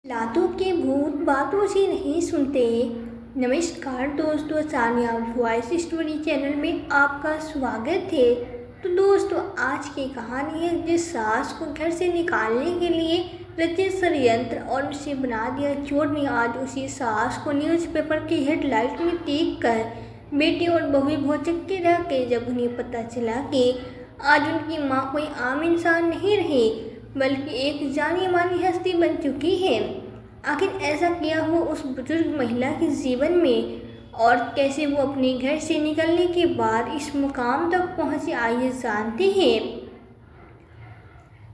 लातों के भूत बातों से नहीं सुनते। नमस्कार दोस्तों, सानिया वॉइस स्टोरी चैनल में आपका स्वागत है। तो दोस्तों, आज की कहानी है जिस सास को घर से निकालने के लिए रचे षड्यंत्र और उसे बना दिया चोर ने। आज उसी सास को न्यूज़पेपर की हेडलाइट में देखकर बेटे और बहू भौचक्के रह गए जब उन्हें पता चला कि आज उनकी माँ कोई आम इंसान नहीं रही बल्कि एक जानी मानी हस्ती बन चुकी है। आखिर ऐसा क्या हुआ उस बुजुर्ग महिला के जीवन में और कैसे वो अपने घर से निकलने के बाद इस मुकाम तक पहुंची, आइए जानते हैं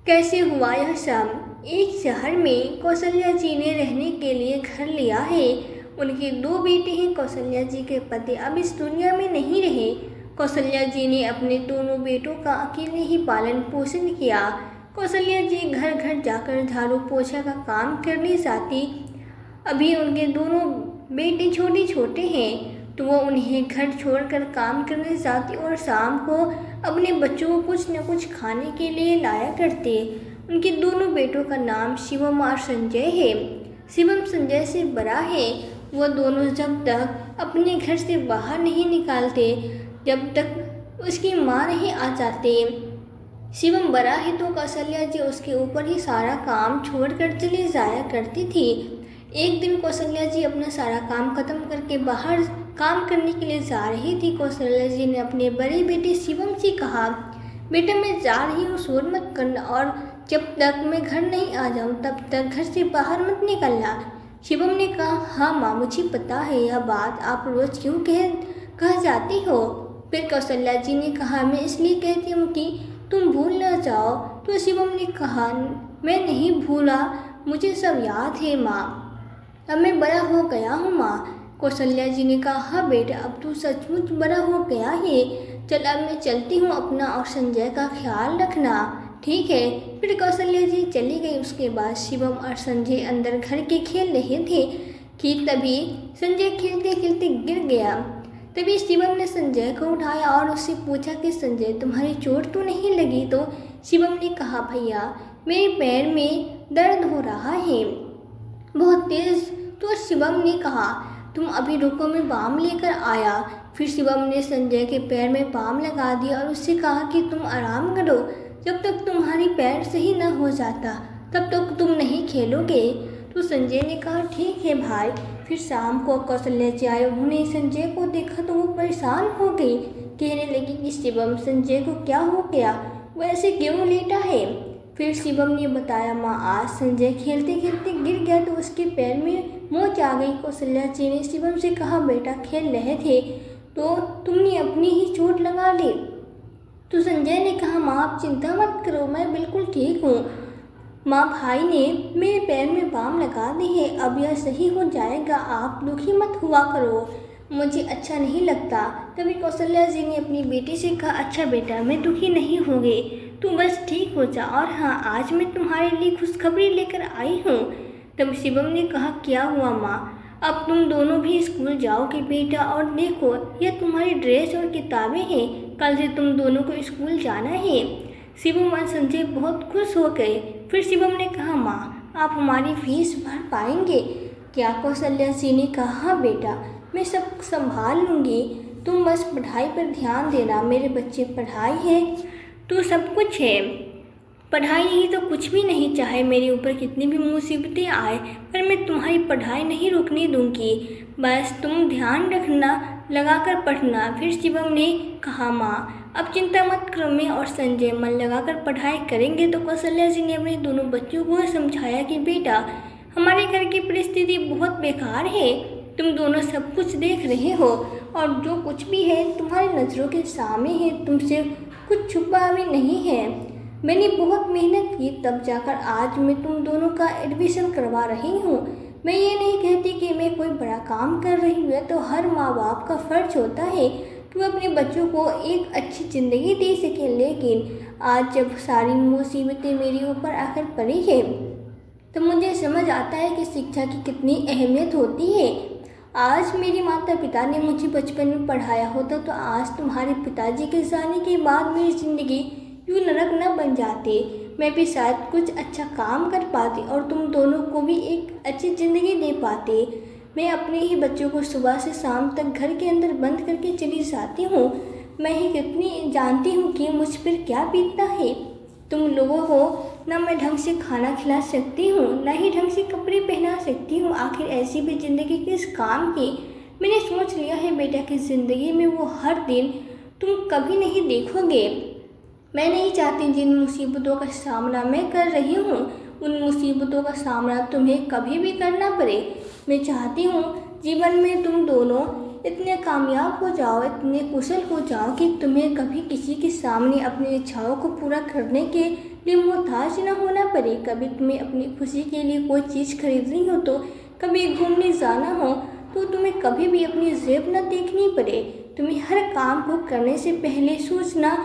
कैसे हुआ यह सब। एक शहर में कौशल्या जी ने रहने के लिए घर लिया है। उनके दो बेटे हैं। कौशल्या जी के पति अब इस दुनिया में नहीं रहे। कौशल्या जी ने अपने दोनों बेटों का अकेले ही पालन पोषण किया। कौशल्या जी घर घर जाकर झाड़ू पोछा का काम करने जाती। अभी उनके दोनों बेटे छोटे छोटे हैं तो वो उन्हें घर छोड़कर काम करने जाती और शाम को अपने बच्चों को कुछ न कुछ खाने के लिए लाया करते। उनके दोनों बेटों का नाम शिवम और संजय है। शिवम संजय से बड़ा है। वो दोनों जब तक अपने घर से बाहर नहीं निकालते जब तक उसकी माँ नहीं आ जाती। शिवम बड़ा है तो कौशल्या जी उसके ऊपर ही सारा काम छोड़कर चली जाया करती थी। एक दिन कौशल्या जी अपना सारा काम खत्म करके बाहर काम करने के लिए जा रही थी। कौशल्या जी ने अपने बड़े बेटे शिवम से कहा, बेटा मैं जा रही हूँ, शोर मत करना और जब तक मैं घर नहीं आ जाऊँ तब तक घर से बाहर मत निकलना। शिवम ने कहा, हाँ माँ मुझे पता है, यह बात आप रोज़ क्यों कह जाती हो। फिर कौशल्या जी ने कहा, मैं इसलिए कहती हूँ कि तुम भूल न जाओ। तो शिवम ने कहा, मैं नहीं भूला, मुझे सब याद है माँ, अब मैं बड़ा हो गया हूँ माँ। कौशल्या जी ने कहा, हाँ बेटा अब तू सचमुच बड़ा हो गया है, चल अब मैं चलती हूँ, अपना और संजय का ख्याल रखना, ठीक है। फिर कौशल्या जी चली गई। उसके बाद शिवम और संजय अंदर घर के खेल रहे थे कि तभी संजय खेलते खेलते गिर गया। तभी शिवम ने संजय को उठाया और उससे पूछा कि संजय तुम्हारी चोट तो नहीं लगी। तो शिवम ने कहा, भैया मेरे पैर में दर्द हो रहा है बहुत तेज़। तो शिवम ने कहा, तुम अभी रुको, मैं बाम लेकर आया। फिर शिवम ने संजय के पैर में बाम लगा दिया और उससे कहा कि तुम आराम करो, जब तक तुम्हारी पैर सही न हो जाता तब तक तुम नहीं खेलोगे। तो संजय ने कहा, ठीक है भाई। फिर शाम को कौशल्या जी आए। उन्होंने संजय को देखा तो वो परेशान हो गई, कहने लगी कि शिवम संजय को क्या हो गया, वो ऐसे क्यों लेटा है। फिर शिवम ने बताया, माँ आज संजय खेलते खेलते गिर गया तो उसके पैर में मोच आ गई। कौशल्या जी ने शिवम से कहा, बेटा खेल रहे थे तो तुमने अपनी ही चोट लगा ली। तो संजय ने कहा, माँ आप चिंता मत करो, मैं बिल्कुल ठीक हूँ। माँ भाई ने मेरे पैर में बाम लगा दी है, अब यह सही हो जाएगा, आप दुखी मत हुआ करो, मुझे अच्छा नहीं लगता। तभी कौशल्या जी ने अपनी बेटी से कहा, अच्छा बेटा मैं दुखी नहीं होंगी, तू बस ठीक हो जा, और हाँ आज मैं तुम्हारे लिए खुशखबरी लेकर आई हूँ। तब शिवम ने कहा, क्या हुआ माँ, अब तुम दोनों भी स्कूल जाओगे बेटा, और देखो यह तुम्हारी ड्रेस और किताबें हैं, कल से तुम दोनों को स्कूल जाना है। शिवम और संजय बहुत खुश हो गए। फिर शिवम ने कहा, माँ आप हमारी फीस भर पाएंगे क्या। कौशल्या जी ने कहा, हाँ बेटा मैं सब संभाल लूँगी, तुम बस पढ़ाई पर ध्यान देना, मेरे बच्चे पढ़ाई है तो सब कुछ है, पढ़ाई नहीं तो कुछ भी नहीं, चाहे मेरे ऊपर कितनी भी मुसीबतें आए पर मैं तुम्हारी पढ़ाई नहीं रुकने दूंगी, बस तुम ध्यान रखना, लगाकर पढ़ना। फिर शिवम ने कहा, माँ अब चिंता मत करो, मैं और संजय मन लगाकर पढ़ाई करेंगे। तो कौशल्या जी ने अपने दोनों बच्चों को समझाया कि बेटा हमारे घर की परिस्थिति बहुत बेकार है, तुम दोनों सब कुछ देख रहे हो और जो कुछ भी है तुम्हारी नज़रों के सामने है, तुमसे कुछ छुपा भी नहीं है। मैंने बहुत मेहनत की तब जाकर आज मैं तुम दोनों का एडमिशन करवा रही हूँ। मैं ये नहीं कहती कि मैं कोई बड़ा काम कर रही हूँ, तो हर माँ बाप का फ़र्ज होता है कि वो अपने बच्चों को एक अच्छी ज़िंदगी दे सके, लेकिन आज जब सारी मुसीबतें मेरे ऊपर आकर पड़ी है तो मुझे समझ आता है कि शिक्षा की कितनी अहमियत होती है। आज मेरे माता पिता ने मुझे बचपन में पढ़ाया होता तो आज तुम्हारे पिताजी के जाने के बाद मेरी ज़िंदगी यूँ नरक न बन जाते। मैं भी शायद कुछ अच्छा काम कर पाती और तुम दोनों को भी एक अच्छी ज़िंदगी दे पाती। मैं अपने ही बच्चों को सुबह से शाम तक घर के अंदर बंद करके चली जाती हूँ। मैं ही कितनी जानती हूँ कि मुझ पर क्या बीतता है। तुम लोगों को ना मैं ढंग से खाना खिला सकती हूँ, ना ही ढंग से कपड़े पहना सकती हूँ। आखिर ऐसी भी ज़िंदगी किस काम की। मैंने सोच लिया है बेटा कि ज़िंदगी में वो हर दिन तुम कभी नहीं देखोगे। मैं नहीं चाहती जिन मुसीबतों का सामना मैं कर रही हूँ उन मुसीबतों का सामना तुम्हें कभी भी करना पड़े। मैं चाहती हूँ जीवन में तुम दोनों इतने कामयाब हो जाओ, इतने कुशल हो जाओ कि तुम्हें कभी किसी के सामने अपनी इच्छाओं को पूरा करने के लिए मोहताज न होना पड़े। कभी तुम्हें अपनी खुशी के लिए कोई चीज़ खरीदनी हो तो, कभी घूमने जाना हो तो तुम्हें कभी भी अपनी जेब न देखनी पड़े। तुम्हें हर काम को करने से पहले सोचना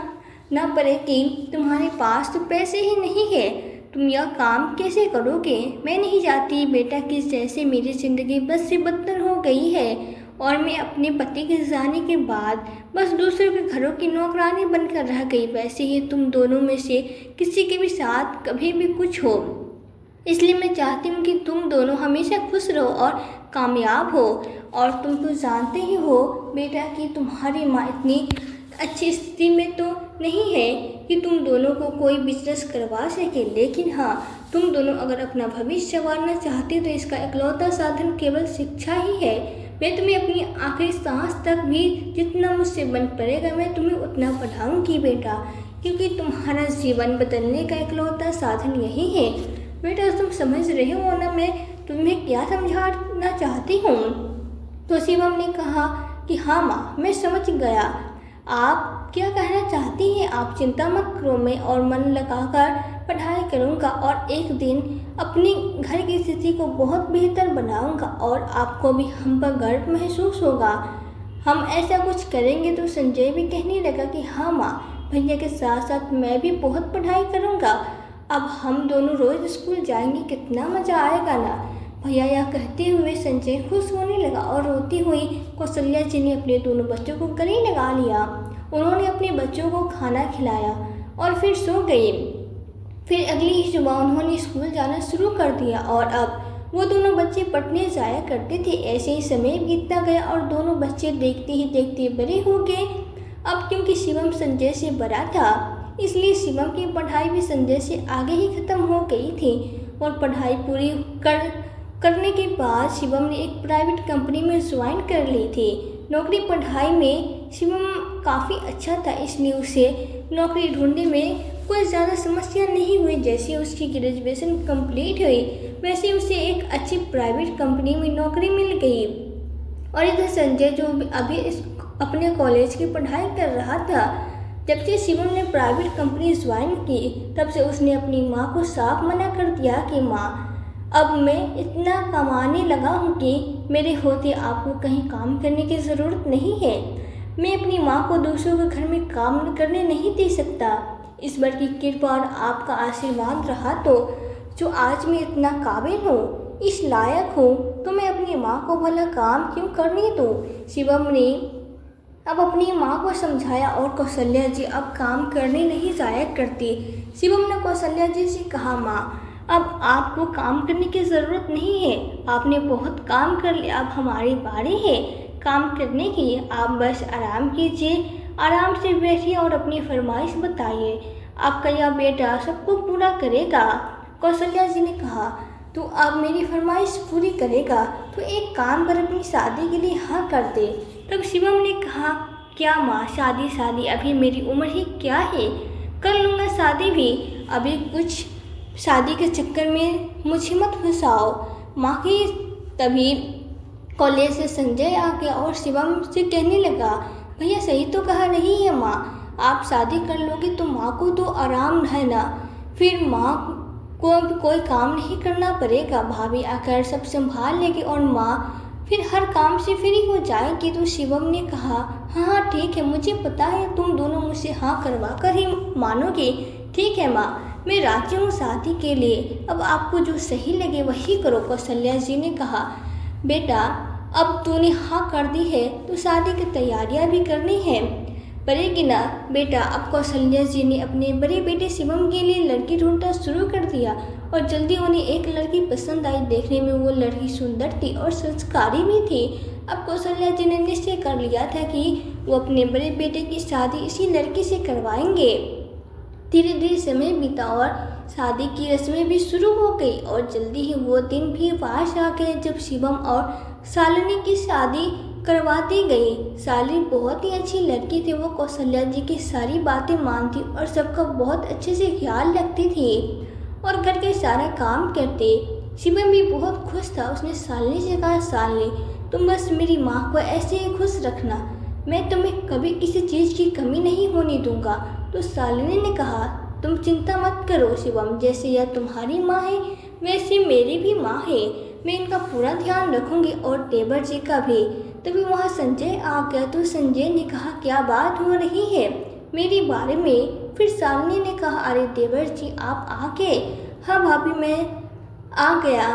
ना पड़े कि तुम्हारे पास तो पैसे ही नहीं है, तुम यह काम कैसे करोगे। मैं नहीं चाहती बेटा कि जैसे मेरी ज़िंदगी बस से बदतर हो गई है और मैं अपने पति के जाने के बाद बस दूसरों के घरों की नौकरानी बनकर रह गई, वैसे ही तुम दोनों में से किसी के भी साथ कभी भी कुछ हो। इसलिए मैं चाहती हूँ कि तुम दोनों हमेशा खुश रहो और कामयाब हो। और तुम तो जानते ही हो बेटा कि तुम्हारी माँ इतनी अच्छी स्थिति में तो नहीं है कि तुम दोनों को कोई बिजनेस करवा सके, लेकिन हाँ, तुम दोनों अगर अपना भविष्य संवारना चाहते तो इसका इकलौता साधन केवल शिक्षा ही है। मैं तुम्हें अपनी आखिरी सांस तक भी जितना मुझसे बन पड़ेगा मैं तुम्हें उतना पढ़ाऊंगी बेटा, क्योंकि तुम्हारा जीवन बदलने का इकलौता साधन यही है। बेटा तुम समझ रहे हो ना मैं तुम्हें क्या समझाना चाहती हूँ। तो शिवम ने कहा कि हाँ माँ, मैं समझ गया आप क्या कहना चाहती हैं। आप चिंता मत करो, मैं और मन लगाकर पढ़ाई करूँगा और एक दिन अपने घर की स्थिति को बहुत बेहतर बनाऊँगा और आपको भी हम पर गर्व महसूस होगा। हम ऐसा कुछ करेंगे। तो संजय भी कहने लगा कि हाँ माँ, भैया के साथ साथ मैं भी बहुत पढ़ाई करूँगा। अब हम दोनों रोज़ स्कूल जाएंगे, कितना मज़ा आएगा ना। भैया यह कहते हुए संजय खुश होने लगा और रोती हुई कौशल्या जी ने अपने दोनों बच्चों को गले लगा लिया। उन्होंने अपने बच्चों को खाना खिलाया और फिर सो गई। फिर अगली ही सुबह उन्होंने स्कूल जाना शुरू कर दिया और अब वो दोनों बच्चे पढ़ने जाया करते थे। ऐसे ही समय बीतता गया और दोनों बच्चे देखते ही देखते बड़े हो गए। अब क्योंकि शिवम संजय से बड़ा था इसलिए शिवम की पढ़ाई भी संजय से आगे ही ख़त्म हो गई थी और पढ़ाई पूरी करने के बाद शिवम ने एक प्राइवेट कंपनी में ज्वाइन कर ली थी। नौकरी पढ़ाई में शिवम काफ़ी अच्छा था, इसलिए उसे नौकरी ढूंढने में कोई ज़्यादा समस्या नहीं हुई। जैसे उसकी ग्रेजुएशन कंप्लीट हुई वैसे उसे एक अच्छी प्राइवेट कंपनी में नौकरी मिल गई। और इधर संजय जो अभी अपने कॉलेज की पढ़ाई कर रहा था, जब से शिवम ने प्राइवेट कंपनी ज्वाइन की तब से उसने अपनी माँ को साफ मना कर दिया कि माँ, अब मैं इतना कमाने लगा हूँ कि मेरे होते आपको कहीं काम करने की ज़रूरत नहीं है। मैं अपनी माँ को दूसरों के घर में काम करने नहीं दे सकता। इस बार की कृपा और आपका आशीर्वाद रहा तो जो आज मैं इतना काबिल हूँ, इस लायक हूँ, तो मैं अपनी माँ को भला काम क्यों करने दूँ। शिवम ने अब अपनी माँ को समझाया और कौशल्या जी अब काम करने नहीं जाया करती। शिवम ने कौशल्या जी से कहा, माँ अब आपको काम करने की ज़रूरत नहीं है, आपने बहुत काम कर लिया, अब हमारी बारी है काम करने की। आप बस आराम कीजिए, आराम से बैठिए और अपनी फरमाइश बताइए, आपका यह बेटा सबको पूरा करेगा। कौशल्या जी ने कहा, तो अब मेरी फरमाइश पूरी करेगा तो एक काम कर अपनी शादी के लिए हाँ कर दे। तब शिवम ने कहा, क्या माँ, शादी अभी मेरी उम्र ही क्या है, कर लूँगा शादी भी, अभी कुछ शादी के चक्कर में मुझे मत फंसाओ माँ की। तभी कॉलेज से संजय आ गया और शिवम से कहने लगा, भैया सही तो कहा रही है माँ, आप शादी कर लोगे तो माँ को तो आराम है ना, फिर माँ को अब कोई काम नहीं करना पड़ेगा, भाभी आकर सब संभाल लेगी और माँ फिर हर काम से फ्री हो जाएगी। तो शिवम ने कहा, हाँ ठीक है, मुझे पता है तुम दोनों मुझसे हाँ करवा कर ही मानोगे। ठीक है माँ, मैं राजी हूँ शादी के लिए, अब आपको जो सही लगे वही करो। कौशल्या जी ने कहा, बेटा अब तूने हाँ कर दी है तो शादी की तैयारियां भी करनी है। पड़ेगी ना बेटा। अब कौशल्या जी ने अपने बड़े बेटे शिवम के लिए लड़की ढूंढना शुरू कर दिया और जल्दी उन्हें एक लड़की पसंद आई। देखने में वो लड़की सुंदर थी और संस्कारी भी थी। अब कौशल्या जी ने निश्चय कर लिया था कि वो अपने बड़े बेटे की शादी इसी लड़की से करवाएंगे। धीरे धीरे समय बीता और शादी की रस्में भी शुरू हो गई और जल्दी ही वो दिन भी पास आ गए जब शिवम और शालिनी की शादी करवा दी गई। शालिनी बहुत ही अच्छी लड़की थी। वो कौशल्या जी की सारी बातें मानती और सबका बहुत अच्छे से ख्याल रखती थी और घर के सारा काम करते। शिवम भी बहुत खुश था। उसने शालिनी से कहा, शालिनी तुम बस मेरी माँ को ऐसे ही खुश रखना, मैं तुम्हें कभी किसी चीज़ की कमी नहीं होने दूंगा। तो शालिनी ने कहा, तुम चिंता मत करो शिवम, जैसे यह तुम्हारी माँ है वैसे मेरी भी माँ है, मैं इनका पूरा ध्यान रखूंगी और देवर जी का भी। तभी वहाँ संजय आ गया। तो संजय ने कहा, क्या बात हो रही है मेरे बारे में? फिर शालिनी ने कहा, अरे देवर जी आप आ गए? हाँ भाभी मैं आ गया।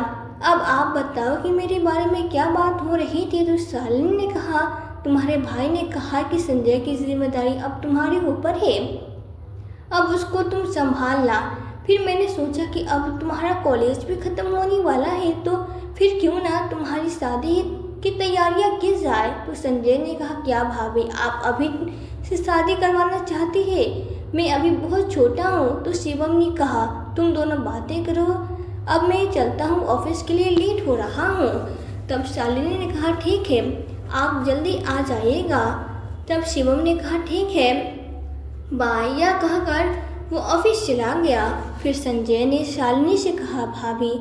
अब आप बताओ कि मेरे बारे में क्या बात हो रही थी? तो शालिनी ने कहा, तुम्हारे भाई ने कहा कि संजय की जिम्मेदारी अब तुम्हारे ऊपर है, अब उसको तुम संभालना। फिर मैंने सोचा कि अब तुम्हारा कॉलेज भी ख़त्म होने वाला है तो फिर क्यों ना तुम्हारी शादी की तैयारियां की जाए। तो संजय ने कहा, क्या भाभी आप अभी से शादी करवाना चाहती है? मैं अभी बहुत छोटा हूँ। तो शिवम ने कहा, तुम दोनों बातें करो, अब मैं चलता हूँ, ऑफिस के लिए लेट हो रहा हूँ। तब शालिनी ने कहा, ठीक है आप जल्दी आ जाइएगा। तब शिवम ने कहा, ठीक है बाय, या कहकर वो ऑफिस चला गया। फिर संजय ने शालिनी से कहा, भाभी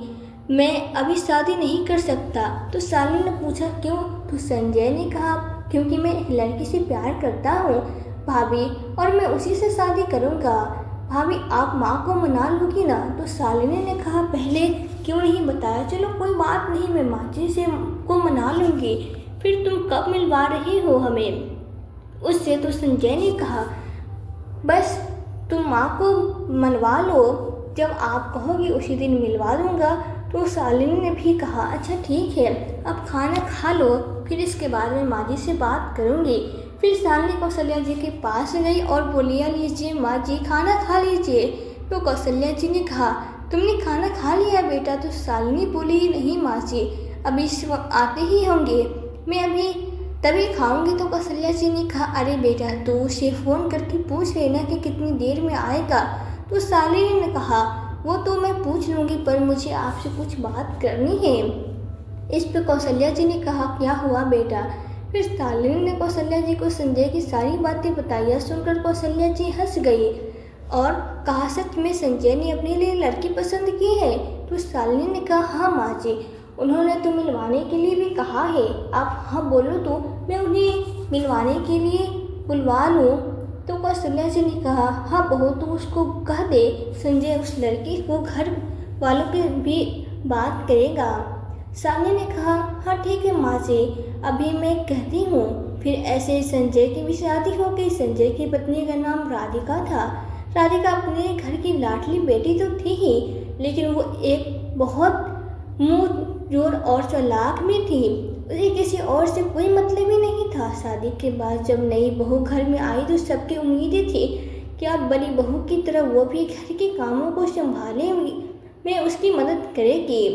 मैं अभी शादी नहीं कर सकता। तो शालिनी ने पूछा, क्यों? तो संजय ने कहा, क्योंकि मैं लड़की से प्यार करता हूँ भाभी और मैं उसी से शादी करूँगा। भाभी आप माँ को मना लोगी ना? तो शालिनी ने कहा, पहले क्यों नहीं बताया? चलो कोई बात नहीं, मैं माँ जी से को मना लूँगी। फिर तुम कब मिलवा रही हो हमें उससे? तो संजय ने कहा, बस तुम माँ को मनवा लो, जब आप कहोगी उसी दिन मिलवा दूँगा। तो शालिनी ने भी कहा, अच्छा ठीक है अब खाना खा लो, फिर इसके बाद मैं माँ जी से बात करूँगी। फिर शालिनी कौशल्या जी के पास गई और बोली, लीजिए माँ जी खाना खा लीजिए। तो कौशल्या जी ने कहा, तुमने खाना खा लिया बेटा? तो शालिनी बोली, नहीं माँ जी अभी आते ही होंगे, मैं अभी तभी खाऊंगी। तो कौशल्या जी ने कहा, अरे बेटा तू उसे फ़ोन करके पूछ लेना कि कितनी देर में आएगा। तो शालिनी ने कहा, वो तो मैं पूछ लूँगी पर मुझे आपसे कुछ बात करनी है। इस पर कौशल्या जी ने कहा, क्या हुआ बेटा? फिर शालिनी ने कौशल्या जी को संजय की सारी बातें बताई। यह सुनकर कौशल्या जी हंस गई और कहा, सच में संजय ने अपने लिए लड़की पसंद की है? तो शालिनी ने कहा, हाँ माँ जी, उन्होंने तो मिलवाने के लिए भी कहा है, आप हाँ बोलो तो मैं उन्हें मिलवाने के लिए बुलवा लूँ। तो कौशल्या जी ने कहा, हाँ बहू तो उसको कह दे, संजय उस लड़की को घर वालों की भी बात करेगा। शालिनी ने कहा, हाँ ठीक है माँ जी, अभी मैं कहती हूँ। फिर ऐसे संजय की भी शादी हो गई। संजय की पत्नी का नाम राधिका था। राधिका अपने घर की लाडली बेटी तो थी ही, लेकिन वो एक बहुत मुँह जोर और चालाक भी थी। उसे किसी और से कोई मतलब ही नहीं था। शादी के बाद जब नई बहू घर में आई तो सबकी उम्मीदें थी कि अब बड़ी बहू की तरह वो भी घर के कामों को संभाले में उसकी मदद करेगी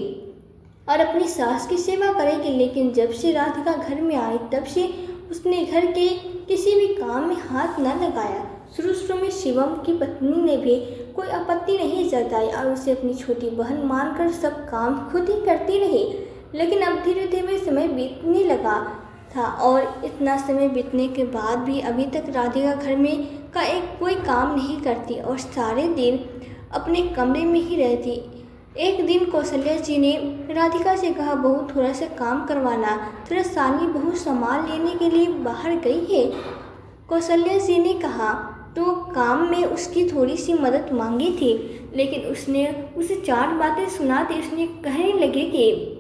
और अपनी सास की सेवा करेगी। लेकिन जब से राधिका घर में आई तब से उसने घर के किसी भी काम में हाथ न लगाया। शुरू में शिवम की पत्नी ने भी कोई आपत्ति नहीं जताई और उसे अपनी छोटी बहन मानकर सब काम खुद ही करती रही। लेकिन अब धीरे धीरे समय बीतने लगा था और इतना समय बीतने के बाद भी अभी तक राधिका घर में का एक कोई काम नहीं करती और सारे दिन अपने कमरे में ही रहती। एक दिन कौशल्या जी ने राधिका से कहा, बहू थोड़ा सा काम करवाना, थोड़ा सानी बहू सामान लेने के लिए बाहर गई है। कौशल्या जी ने कहा तो काम में उसकी थोड़ी सी मदद मांगी थी, लेकिन उसने उसे 4 बातें सुना दी। उसने कहने लगे कि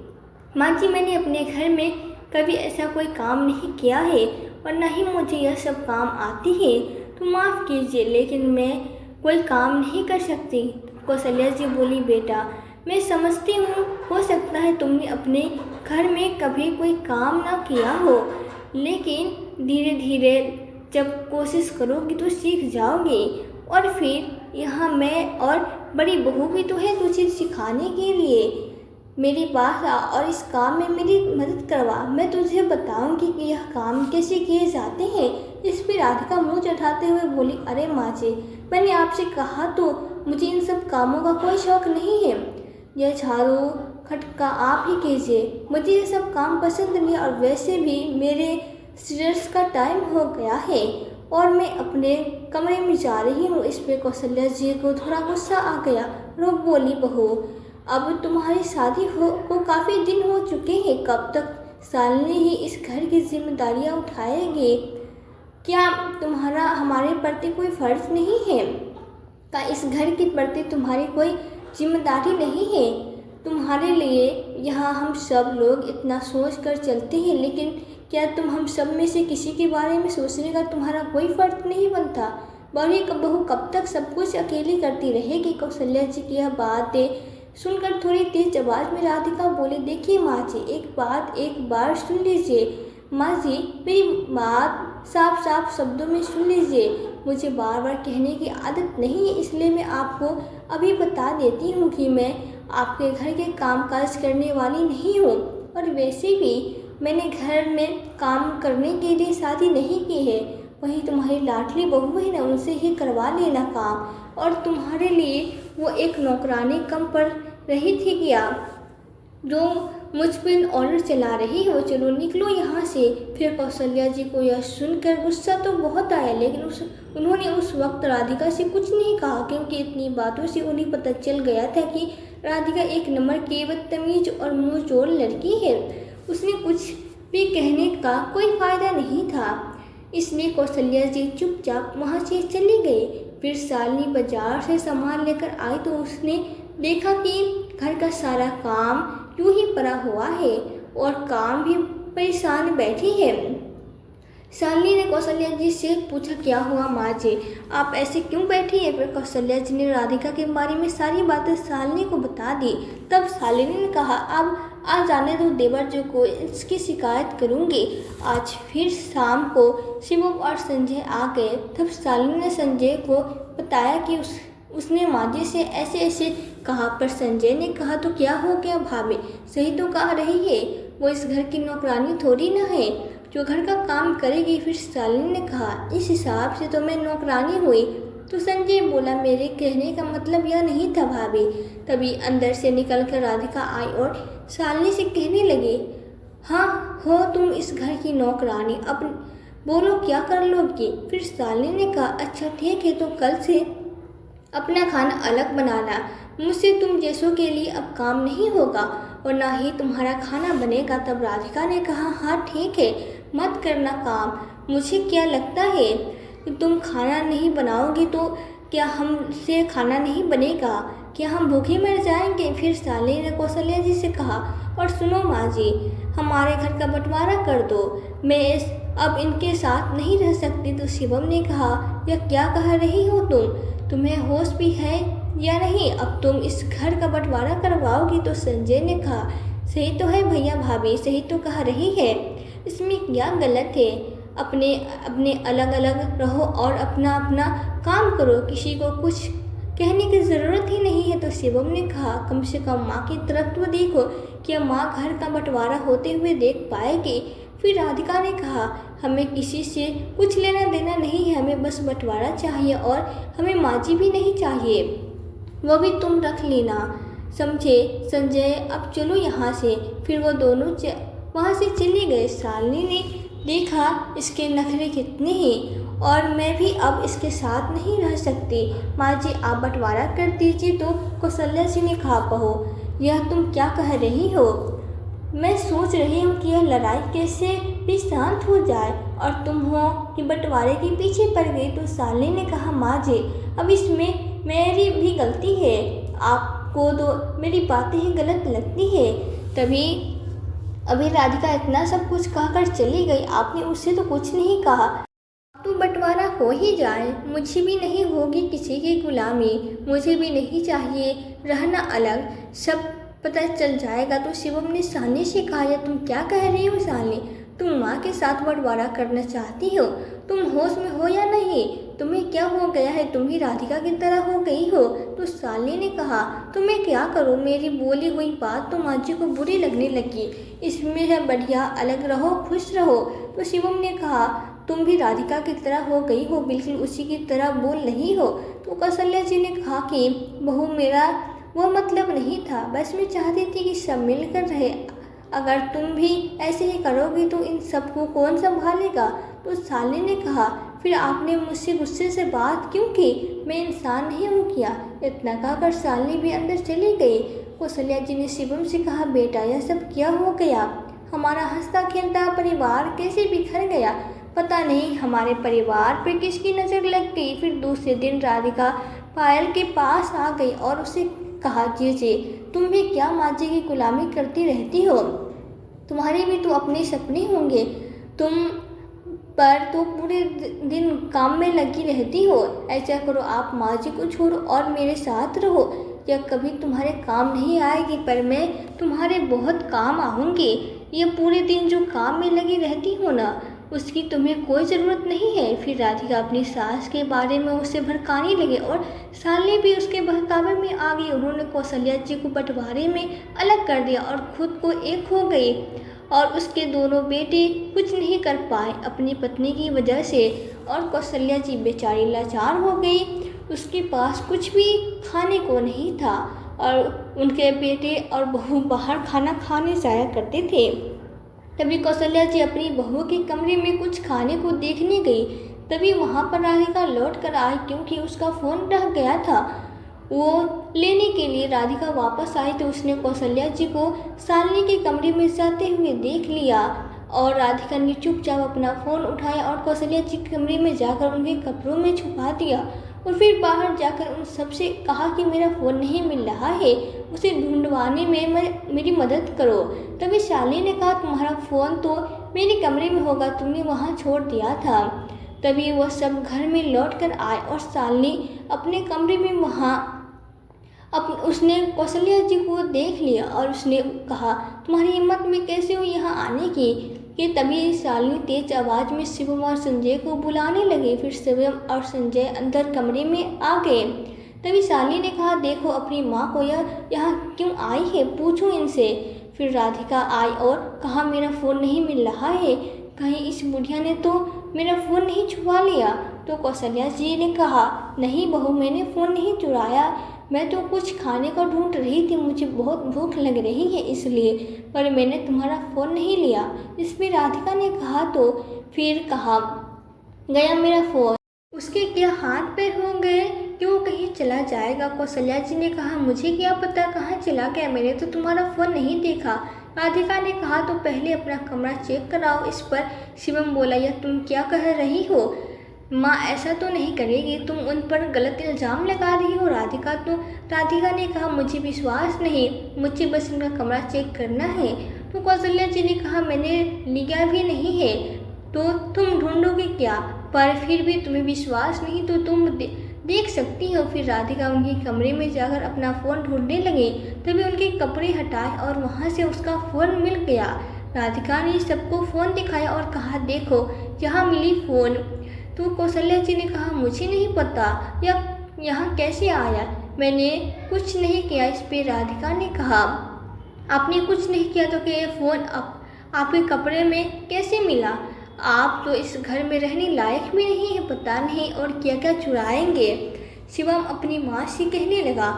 माँ जी मैंने अपने घर में कभी ऐसा कोई काम नहीं किया है और न ही मुझे यह सब काम आती है, तो माफ़ कीजिए लेकिन मैं कोई काम नहीं कर सकती। कौशल्या जी बोली, बेटा मैं समझती हूँ हो सकता है तुमने अपने घर में कभी कोई काम ना किया हो, लेकिन धीरे धीरे जब कोशिश करोगी तो सीख जाओगी। और फिर यहाँ मैं और बड़ी बहू भी तो है तुझे सिखाने के लिए। मेरे पास आ और इस काम में मेरी मदद करवा, मैं तुझे बताऊंगी कि यह काम कैसे किए जाते हैं। इस पर राधिका मुंह चढ़ाते हुए बोली, अरे माँ जी, मैंने आपसे कहा तो मुझे इन सब कामों का कोई शौक नहीं है। यह झाड़ू खटका आप ही कीजिए, मुझे ये सब काम पसंद नहीं। और वैसे भी मेरे सीरियल्स का टाइम हो गया है और मैं अपने कमरे में जा रही हूँ। इस पे कौशल्या जी को थोड़ा गुस्सा आ गया। रो बोली, बहू अब तुम्हारी शादी को काफ़ी दिन हो चुके हैं, कब तक शालिनी ही इस घर की जिम्मेदारियाँ उठाएगी? क्या तुम्हारा हमारे प्रति कोई फर्ज नहीं है? क्या इस घर के प्रति तुम्हारी कोई जिम्मेदारी नहीं है? तुम्हारे लिए यहाँ हम सब लोग इतना सोच कर चलते हैं, लेकिन क्या तुम हम सब में से किसी के बारे में सोचने का तुम्हारा कोई फर्ज नहीं बनता? बहू कब तक सब कुछ अकेली करती रहेगी? कौशल्या जी की यह बातें सुनकर थोड़ी तेज आवाज में राधिका बोली, देखिए माँ जी, एक बार सुन लीजिए। माँ जी, मेरी बात साफ साफ शब्दों में सुन लीजिए। मुझे बार बार कहने की आदत नहीं है, इसलिए मैं आपको अभी बता देती हूँ कि मैं आपके घर के कामकाज करने वाली नहीं हूँ। और वैसे भी मैंने घर में काम करने के लिए शादी नहीं की है। वही तुम्हारी लाडली बहू है ना, उनसे ही करवा लेना काम। और तुम्हारे लिए वो एक नौकरानी कम पड़ रही थी क्या, जो मुझ पर ऑर्डर चला रही है? वो चलो निकलो यहाँ से। फिर कौशल्या जी को यह सुनकर गुस्सा तो बहुत आया, लेकिन उन्होंने उस वक्त राधिका से कुछ नहीं कहा, क्योंकि इतनी बातों से उन्हें पता चल गया था कि राधिका एक नंबर की बदतमीज और मुँह जोड़ लड़की है। उसने कुछ भी कहने का कोई फायदा नहीं था, इसलिए कौशल्या जी चुपचाप वहाँ से चली गई। फिर शालिनी बाजार से सामान लेकर आई तो उसने देखा कि घर का सारा काम यूं ही पड़ा हुआ है और काम भी परेशान बैठी है। शालिनी ने कौशल्या जी से पूछा, क्या हुआ माँ जी, आप ऐसे क्यों बैठी है? फिर कौशल्या जी ने राधिका के बारे में सारी बातें शालिनी को बता दी। तब शालिनी ने कहा, अब आज जाने दो देवर जी को, इसकी शिकायत करूंगी। आज फिर शाम को शिवम और संजय आ गए। तब शालिनी ने संजय को बताया कि उसने माँ जी से ऐसे ऐसे कहा। पर संजय ने कहा, तो क्या हो गया भाभी, सही तो कह रही है, वो इस घर की नौकरानी थोड़ी ना है जो घर का काम करेगी। फिर शालिनी ने कहा, इस हिसाब से तो मैं नौकरानी हुई। तो संजय बोला, मेरे कहने का मतलब यह नहीं था भाभी। तभी अंदर से निकलकर राधिका आई और शालिनी से कहने लगी, हाँ हो तुम इस घर की नौकरानी, अब बोलो क्या कर लोगी? फिर शालिनी ने कहा, अच्छा ठीक है, तो कल से अपना खाना अलग बनाना, मुझसे तुम जैसों के लिए अब काम नहीं होगा और ना ही तुम्हारा खाना बनेगा। तब राधिका ने कहा, हाँ ठीक है, मत करना काम। मुझे क्या लगता है कि तुम खाना नहीं बनाओगी तो क्या हमसे खाना नहीं बनेगा? क्या हम भूखे मर जाएंगे? फिर शालिनी ने कौशल्या जी से कहा, और सुनो माँ जी, हमारे घर का बंटवारा कर दो, मैं अब इनके साथ नहीं रह सकती। तो शिवम ने कहा, यह क्या कह रही हो तुम्हें होश भी है या नहीं? अब तुम इस घर का बंटवारा करवाओगी? तो संजय ने कहा, सही तो है भैया भाभी, सही तो कह रही है, इसमें क्या गलत है? अपने अपने अलग अलग रहो और अपना अपना काम करो, किसी को कुछ कहने की ज़रूरत ही नहीं है। तो शिवम ने कहा, कम से कम माँ की तरफ तो देखो, क्या माँ घर का बंटवारा होते हुए देख पाएगी? फिर राधिका ने कहा, हमें किसी से कुछ लेना देना नहीं है, हमें बस बंटवारा चाहिए और हमें माँ जी भी नहीं चाहिए, वो भी तुम रख लेना, समझे संजय? अब चलो यहाँ से। फिर वो दोनों वहाँ से चले गए। शालिनी ने देखा इसके नखरे कितने हैं और मैं भी अब इसके साथ नहीं रह सकती। माँ जी आप बंटवारा कर दीजिए। तो कौशल्या जी ने कहा, बहू यह तुम क्या कह रही हो? मैं सोच रही हूँ कि यह लड़ाई कैसे भी शांत हो जाए और तुम हो कि बंटवारे के पीछे पड़ गई। तो शालिनी ने कहा, माँ जी अब इसमें मेरी भी गलती है, आपको तो मेरी बातें ही गलत लगती है। तभी अभी राधिका इतना सब कुछ कहकर चली गई, आपने उससे तो कुछ नहीं कहा। तो बंटवारा हो ही जाए, मुझे भी नहीं होगी किसी की गुलामी, मुझे भी नहीं चाहिए रहना अलग, सब पता चल जाएगा। तो शिवम ने शालिनी से कहा, तुम क्या कह रही हो शालिनी, तुम माँ के साथ बंटवारा करना चाहती हो? तुम होश में हो या नहीं? तुम्हें क्या हो गया है? तुम भी राधिका की तरह हो गई हो। तो शालिनी ने कहा, तो मैं क्या करूँ, मेरी बोली हुई बात तो माँ जी को बुरी लगने लगी। इसमें है बढ़िया, अलग रहो, खुश रहो। तो शिवम ने कहा, तुम भी राधिका की तरह हो गई हो, बिल्कुल उसी की तरह बोल रही हो। तो कौशल्या जी ने कहा कि बहू, मेरा वो मतलब नहीं था, बस मैं चाहती थी कि सब मिलकर रहे। अगर तुम भी ऐसे ही करोगी तो इन सबको कौन संभालेगा? तो शालिनी ने कहा, फिर आपने मुझसे गुस्से से बात क्यों की? मैं इंसान नहीं हूँ क्या? इतना कहकर शालिनी भी अंदर चली गई। कौशल्या जी ने शिवम से कहा, बेटा यह सब क्या हो गया? हमारा हंसता खेलता परिवार कैसे बिखर गया? पता नहीं हमारे परिवार पे किसकी नज़र लग गई। फिर दूसरे दिन राधिका पायल के पास आ गई और उसे कहा, जीजे तुम भी क्या माँ जी की गुलामी करती रहती हो? तुम्हारे भी तो अपने सपने होंगे, तुम पर तो पूरे दिन काम में लगी रहती हो। ऐसा करो, आप माँ जी को छोड़ो और मेरे साथ रहो। यह कभी तुम्हारे काम नहीं आएगी, पर मैं तुम्हारे बहुत काम आऊँगी। ये पूरे दिन जो काम में लगी रहती हो ना, उसकी तुम्हें कोई ज़रूरत नहीं है। फिर राधिका अपनी सास के बारे में उसे भड़काने लगे और शालिनी भी उसके बहकावे में आ गई। उन्होंने कौशल्या जी को बंटवारे में अलग कर दिया और खुद को एक हो गई। और उसके दोनों बेटे कुछ नहीं कर पाए अपनी पत्नी की वजह से, और कौशल्या जी बेचारी लाचार हो गई। उसके पास कुछ भी खाने को नहीं था और उनके बेटे और बहू बाहर खाना खाने जाया करते थे। तभी कौशल्या जी अपनी बहू के कमरे में कुछ खाने को देखने गई। तभी वहाँ पर राधिका लौट कर आई, क्योंकि उसका फ़ोन रह गया था। वो लेने के लिए राधिका वापस आई तो उसने कौशल्या जी को शालिनी के कमरे में जाते हुए देख लिया। और राधिका ने चुपचाप अपना फ़ोन उठाया और कौशल्या जी के कमरे में जाकर उनके कपड़ों में छुपा दिया और फिर बाहर जाकर उन सबसे कहा कि मेरा फ़ोन नहीं मिल रहा है, उसे ढूंढवाने में मेरी मदद करो। तभी शालिनी ने कहा, तुम्हारा फ़ोन तो मेरे कमरे में होगा, तुमने वहाँ छोड़ दिया था। तभी वह सब घर में लौट कर आए और शालिनी अपने कमरे में वहाँ उसने कौशल्या जी को देख लिया और उसने कहा, तुम्हारी हिम्मत में कैसे हुई यहाँ आने की? कि तभी शालिनी तेज आवाज़ में शिवम और संजय को बुलाने लगे। फिर शिवम और संजय अंदर कमरे में आ गए। तभी शालिनी ने कहा, देखो अपनी माँ को यह यहाँ क्यों आई है, पूछो इनसे। फिर राधिका आई और कहा, मेरा फ़ोन नहीं मिल रहा है, कहीं इस बुढ़िया ने तो मेरा फ़ोन नहीं छुपा लिया। तो कौशल्या जी ने कहा, नहीं बहू, मैंने फ़ोन नहीं चुराया, मैं तो कुछ खाने को ढूंढ रही थी, मुझे बहुत भूख लग रही है इसलिए, पर मैंने तुम्हारा फ़ोन नहीं लिया। इसमें राधिका ने कहा, तो फिर कहा गया मेरा फ़ोन, उसके क्या हाथ पैर हो गए कि वो कहीं चला जाएगा? कौशल्या जी ने कहा, मुझे क्या पता कहाँ चला गया, मैंने तो तुम्हारा फ़ोन नहीं देखा। राधिका ने कहा, तो पहले अपना कमरा चेक कराओ। इस पर शिवम बोला, यह तुम क्या कह रही हो? माँ ऐसा तो नहीं करेगी, तुम उन पर गलत इल्ज़ाम लगा रही हो। राधिका ने कहा, मुझे विश्वास नहीं, मुझे बस उनका कमरा चेक करना है। तो कौशल्या जी ने कहा, मैंने लिया भी नहीं है, तो तुम ढूंढोगे क्या? पर फिर भी तुम्हें विश्वास नहीं तो तुम देख सकती हो। फिर राधिका उनके कमरे में जाकर अपना फ़ोन ढूंढने लगी। तभी उनके कपड़े हटाए और वहाँ से उसका फ़ोन मिल गया। राधिका ने सबको फ़ोन दिखाया और कहा, देखो यहाँ मिली फ़ोन। तो कौशल्या जी ने कहा, मुझे नहीं पता यह यहाँ कैसे आया, मैंने कुछ नहीं किया। इस पर राधिका ने कहा, आपने कुछ नहीं किया तो क्या ये फ़ोन आपके कपड़े में कैसे मिला? आप तो इस घर में रहने लायक भी नहीं है, पता नहीं और क्या क्या चुराएंगे। शिवम अपनी माँ से कहने लगा,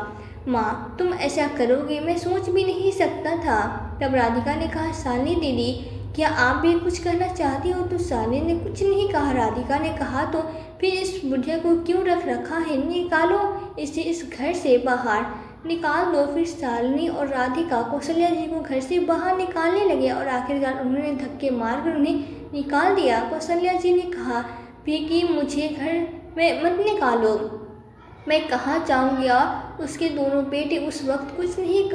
माँ तुम ऐसा करोगे मैं सोच भी नहीं सकता था। तब राधिका ने कहा, शालिनी दीदी क्या आप भी कुछ कहना चाहती हो? तो शालिनी ने कुछ नहीं कहा। राधिका ने कहा, तो फिर इस बुढ़िया को क्यों रख रखा है, निकालो इसे इस घर से बाहर निकाल दो। फिर शालिनी और राधिका कौशल्या जी को घर से बाहर निकालने लगे और आखिरकार उन्होंने धक्के मारकर उन्हें निकाल दिया। कौशल्या जी ने कहा भी कि मुझे घर में मत निकालो, मैं कहाँ जाऊँगी। उसके दोनों बेटे उस वक्त कुछ नहीं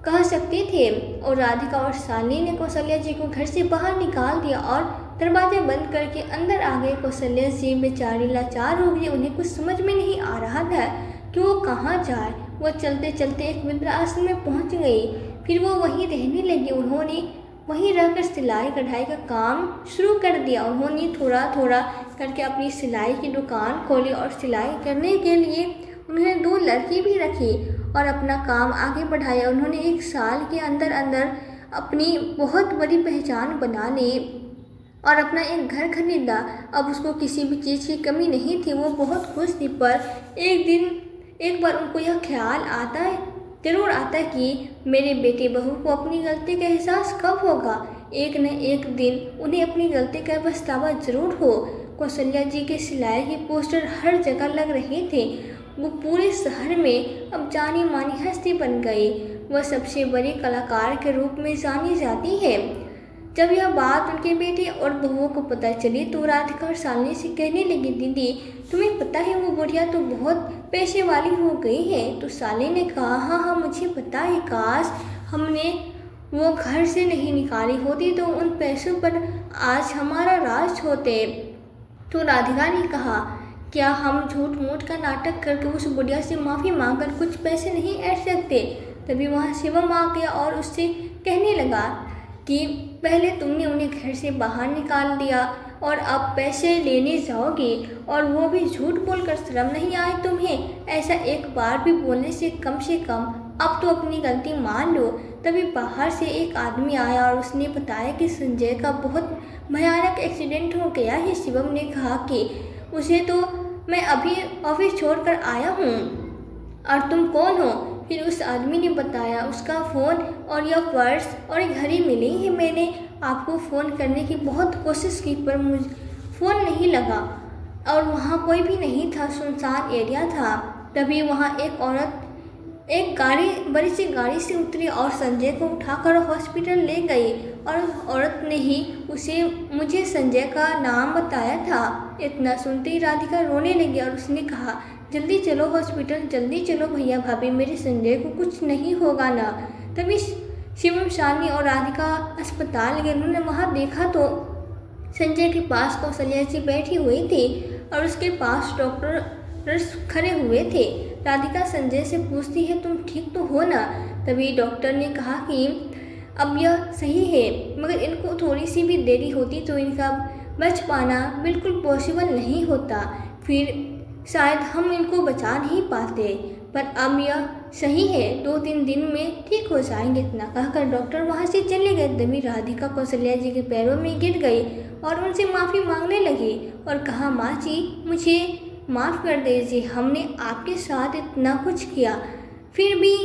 कह सकते थे और राधिका और शालिनी ने कौशल्या जी को घर से बाहर निकाल दिया और दरवाजा बंद करके अंदर आ गए। कौशल्या जी बेचारी लाचार हो गई, उन्हें कुछ समझ में नहीं आ रहा था कि वो कहाँ जाए। वो चलते चलते एक वृद्धाश्रम में पहुँच गई। फिर वो वहीं रहने लगी। उन्होंने वहीं रहकर सिलाई कढ़ाई का काम शुरू कर दिया। उन्होंने थोड़ा थोड़ा करके अपनी सिलाई की दुकान खोली और सिलाई करने के लिए उन्होंने 2 लड़की भी रखी और अपना काम आगे बढ़ाया। उन्होंने 1 साल के अंदर अंदर अपनी बहुत बड़ी पहचान बना ली और अपना एक घर खरीदा। अब उसको किसी भी चीज़ की कमी नहीं थी, वो बहुत खुश थी। पर एक बार उनको यह ख्याल ज़रूर आता है कि मेरे बेटे बहू को अपनी गलती का एहसास कब होगा। एक न एक दिन उन्हें अपनी गलती का पछतावा जरूर हो। कौशल्या जी के सिलाई के पोस्टर हर जगह लग रहे थे। वो पूरे शहर में अब जानी मानी हस्ती बन गई। वह सबसे बड़े कलाकार के रूप में जानी जाती है। जब यह बात उनके बेटे और बहुओं को पता चली तो राधिका और शालिनी से कहने लगी, दीदी तुम्हें पता है वो बुढ़िया तो बहुत पैसे वाली हो गई है। तो शालिनी ने कहा, हाँ मुझे पता है, काश हमने वो घर से नहीं निकाली होती तो उन पैसों पर आज हमारा राज होते। तो राधिका ने कहा, क्या हम झूठ मूठ का नाटक करके उस बुढ़िया से माफ़ी मांगकर कुछ पैसे नहीं ऐड सकते। तभी वहाँ शिवम आ गया और उससे कहने लगा कि पहले तुमने उन्हें घर से बाहर निकाल दिया और अब पैसे लेने जाओगे और वो भी झूठ बोलकर। शर्म नहीं आए तुम्हें? ऐसा एक बार भी बोलने से कम अब तो अपनी गलती मान लो। तभी बाहर से एक आदमी आया और उसने बताया कि संजय का बहुत भयानक एक्सीडेंट हो गया है। शिवम ने कहा कि उसे तो मैं अभी ऑफिस छोड़कर आया हूँ और तुम कौन हो? फिर उस आदमी ने बताया, उसका फ़ोन और यह पर्स और घड़ी मिली है। मैंने आपको फ़ोन करने की बहुत कोशिश की पर मुझे फ़ोन नहीं लगा और वहाँ कोई भी नहीं था, सुनसान एरिया था। तभी वहाँ एक औरत बड़ी सी गाड़ी से उतरी और संजय को उठाकर हॉस्पिटल ले गई और औरत ने ही मुझे संजय का नाम बताया था। इतना सुनते ही राधिका रोने लगी और उसने कहा, जल्दी चलो हॉस्पिटल, जल्दी चलो भैया भाभी, मेरे संजय को कुछ नहीं होगा ना। तभी शिवम, शालिनी और राधिका अस्पताल गए। उन्होंने वहाँ देखा तो संजय के पास कौशल्या जी बैठी हुई थी और उसके पास डॉक्टर खड़े हुए थे। राधिका संजय से पूछती है, तुम ठीक तो हो ना? तभी डॉक्टर ने कहा कि अब यह सही है मगर इनको थोड़ी सी भी देरी होती तो इनका बच पाना बिल्कुल पॉसिबल नहीं होता, फिर शायद हम इनको बचा नहीं पाते। पर अब यह सही है, 2-3 दिन में ठीक हो जाएंगे। इतना कहकर डॉक्टर वहाँ से चले गए। तभी राधिका कौशल्या जी के पैरों में गिर गई और उनसे माफ़ी मांगने लगी और कहा, माँ जी मुझे माफ़ कर दीजिए, हमने आपके साथ इतना कुछ किया फिर भी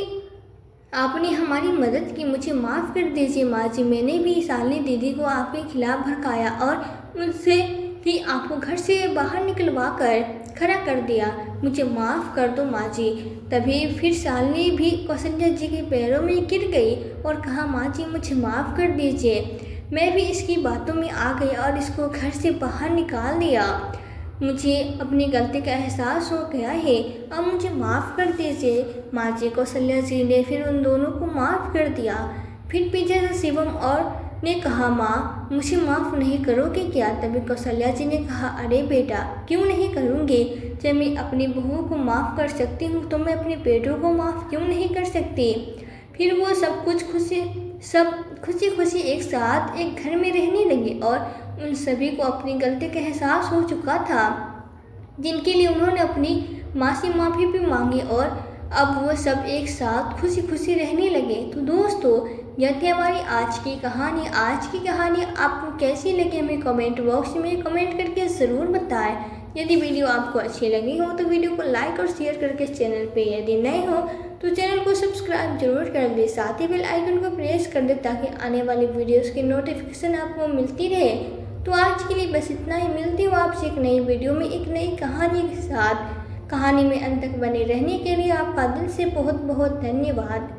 आपने हमारी मदद की, मुझे माफ़ कर दीजिए माँ जी। मैंने भी शालिनी दीदी को आपके खिलाफ़ भड़काया और उनसे भी आपको घर से बाहर निकलवा कर खड़ा कर दिया, मुझे माफ़ कर दो माँ जी। तभी फिर शालिनी भी कौशल्या जी के पैरों में गिर गई और कहा, माँ जी मुझे माफ़ कर दीजिए, मैं भी इसकी बातों में आ गई और इसको घर से बाहर निकाल दिया, मुझे अपनी गलती का एहसास हो गया है, अब मुझे माफ़ कर दीजिए माँ जी। कौशल्या जी ने फिर उन दोनों को माफ़ कर दिया। फिर पीछे से शिवम और ने कहा, माँ मुझे माफ़ नहीं करोगे क्या? तभी कौशल्या जी ने कहा, अरे बेटा क्यों नहीं करूँगी, जब मैं अपनी बहू को माफ़ कर सकती हूँ तो मैं अपने बेटों को माफ़ क्यों नहीं कर सकती। फिर वो सब खुशी एक साथ एक घर में रहने लगे और उन सभी को अपनी गलती का एहसास हो चुका था, जिनके लिए उन्होंने अपनी माँ से माफ़ी भी मांगी और अब वो सब एक साथ खुशी रहने लगे। तो दोस्तों, यह थी हमारी आज की कहानी। आज की कहानी आपको कैसी लगी हमें कमेंट बॉक्स में कमेंट करके ज़रूर बताएं। यदि वीडियो आपको अच्छी लगी हो तो वीडियो को लाइक और शेयर करके चैनल पे यदि नए हो तो चैनल को सब्सक्राइब जरूर कर दें, साथ ही बेल आइकन को प्रेस कर दें ताकि आने वाली वीडियोस की नोटिफिकेशन आपको मिलती रहे। तो आज के लिए बस इतना ही, मिलती हूँ आपसे एक नई वीडियो में एक नई कहानी के साथ। कहानी में अंत तक बने रहने के लिए आपका दिल से बहुत बहुत धन्यवाद।